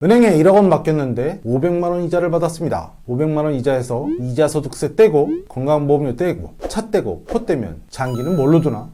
은행에 1억 원 맡겼는데 500만 원 이자를 받았습니다. 500만 원 이자에서 이자 소득세 떼고 건강보험료 떼고 차 떼고 포 떼면 장기는 뭘로 두나?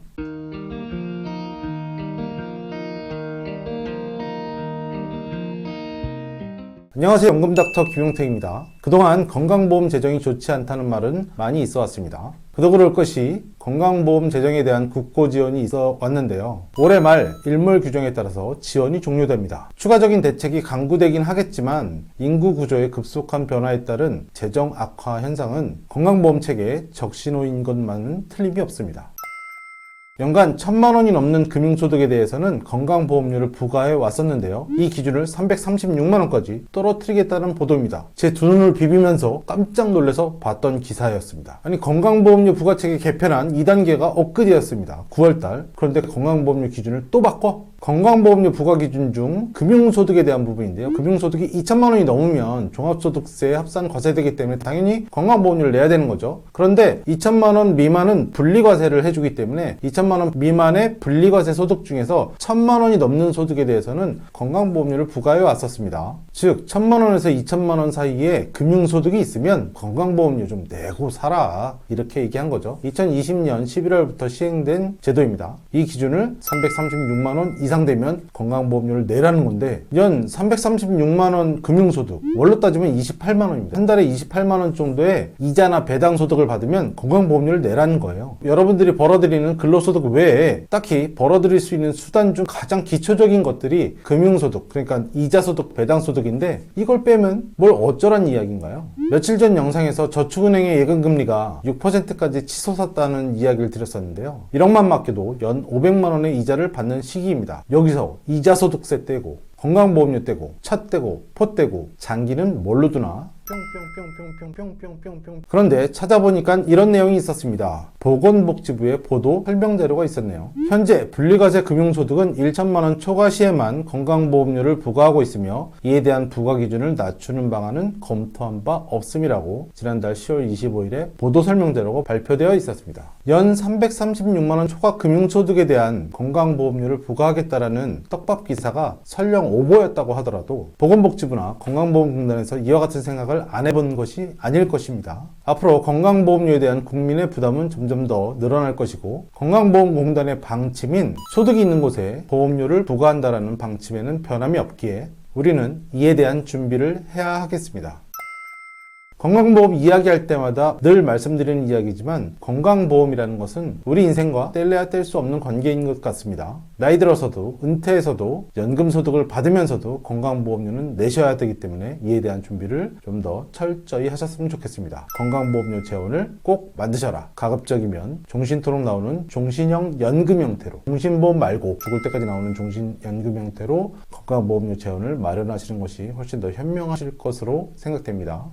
안녕하세요. 연금닥터 김용택입니다. 그동안 건강보험 재정이 좋지 않다는 말은 많이 있어 왔습니다. 그도 그럴 것이 건강보험 재정에 대한 국고 지원이 있어 왔는데요. 올해 말 일몰 규정에 따라서 지원이 종료됩니다. 추가적인 대책이 강구되긴 하겠지만 인구 구조의 급속한 변화에 따른 재정 악화 현상은 건강보험 체계의 적신호인 것만은 틀림이 없습니다. 연간 1,000만 원이 넘는 금융소득에 대해서는 건강보험료를 부과해 왔었는데요. 이 기준을 336만 원까지 떨어뜨리겠다는 보도입니다. 제 두 눈을 비비면서 깜짝 놀라서 봤던 기사였습니다. 아니, 건강보험료 부과체계 개편안 2단계가 엊그제였습니다. 9월달. 그런데 건강보험료 기준을 또 바꿔? 건강보험료 부과 기준 중 금융소득에 대한 부분인데요. 금융소득이 2,000만 원이 넘으면 종합소득세에 합산 과세되기 때문에 당연히 건강보험료를 내야 되는 거죠. 그런데 2,000만 원 미만은 분리과세를 해주기 때문에 2,000만 원 미만의 분리과세 소득 중에서 1,000만 원이 넘는 소득에 대해서는 건강보험료를 부과해 왔었습니다. 즉 1,000만 원에서 2,000만 원 사이에 금융소득이 있으면 건강보험료 좀 내고 살아, 이렇게 얘기한 거죠. 2020년 11월부터 시행된 제도입니다. 이 기준을 336만 원 이상 되면 건강보험료를 내라는 건데, 연 336만 원 금융소득, 월로 따지면 28만 원입니다. 한 달에 28만 원 정도의 이자나 배당소득을 받으면 건강보험료를 내라는 거예요. 여러분들이 벌어들이는 근로소득 외에 딱히 벌어들일 수 있는 수단 중 가장 기초적인 것들이 금융소득, 그러니까 이자소득, 배당소득인데 이걸 빼면 뭘 어쩌란 이야기인가요? 며칠 전 영상에서 저축은행의 예금금리가 6%까지 치솟았다는 이야기를 드렸었는데요. 1억만 맡겨도 연 500만 원의 이자를 받는 시기입니다. 여기서 이자소득세 떼고 건강보험료 떼고 차 떼고 포 떼고 장기는 뭘로 두나? 뿅뿅뿅뿅뿅뿅뿅뿅. 그런데 찾아보니까 이런 내용이 있었습니다. 보건복지부의 보도 설명 자료가 있었네요. 현재 분리과세 금융소득은 1,000만 원 초과 시에만 건강보험료를 부과하고 있으며 이에 대한 부과 기준을 낮추는 방안은 검토한 바 없음이라고 지난달 10월 25일에 보도 설명 자료가 발표되어 있었습니다. 연 336만 원 초과 금융소득에 대한 건강보험료를 부과하겠다라는 떡밥 기사가 설령 오보였다고 하더라도 보건복지부나 건강보험공단에서 이와 같은 생각을 안 해본 것이 아닐 것입니다. 앞으로 건강보험료에 대한 국민의 부담은 점점 더 늘어날 것이고, 건강보험공단의 방침인 소득이 있는 곳에 보험료를 부과한다라는 방침에는 변함이 없기에 우리는 이에 대한 준비를 해야 하겠습니다. 건강보험 이야기할 때마다 늘 말씀드리는 이야기지만 건강보험이라는 것은 우리 인생과 뗄래야 뗄 수 없는 관계인 것 같습니다. 나이 들어서도 은퇴해서도 연금소득을 받으면서도 건강보험료는 내셔야 되기 때문에 이에 대한 준비를 좀 더 철저히 하셨으면 좋겠습니다. 건강보험료 재원을 꼭 만드셔라. 가급적이면 종신토록 나오는 종신형 연금 형태로, 종신보험 말고 죽을 때까지 나오는 종신연금 형태로 건강보험료 재원을 마련하시는 것이 훨씬 더 현명하실 것으로 생각됩니다.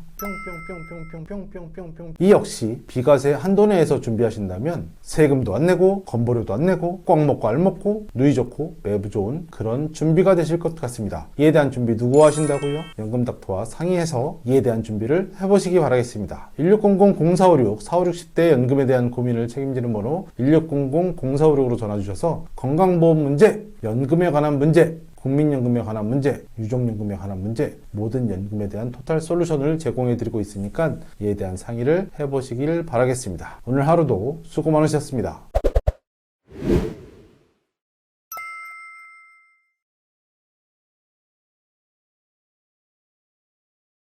뿅뿅뿅뿅뿅뿅뿅뿅. 이 역시 비과세 한도 내에서 준비하신다면 세금도 안 내고 건보료도 안 내고 꽉 먹고 알 먹고 누이 좋고 매부 좋은 그런 준비가 되실 것 같습니다. 이에 대한 준비 누구 하신다고요? 연금닥터와 상의해서 이에 대한 준비를 해보시기 바라겠습니다. 1600-0456 4560대 연금에 대한 고민을 책임지는 번호 1600-0456으로 전화주셔서 건강보험 문제, 연금에 관한 문제, 국민연금에 관한 문제, 유족연금에 관한 문제, 모든 연금에 대한 토탈 솔루션을 제공해드리고 있으니까 이에 대한 상의를 해보시길 바라겠습니다. 오늘 하루도 수고 많으셨습니다.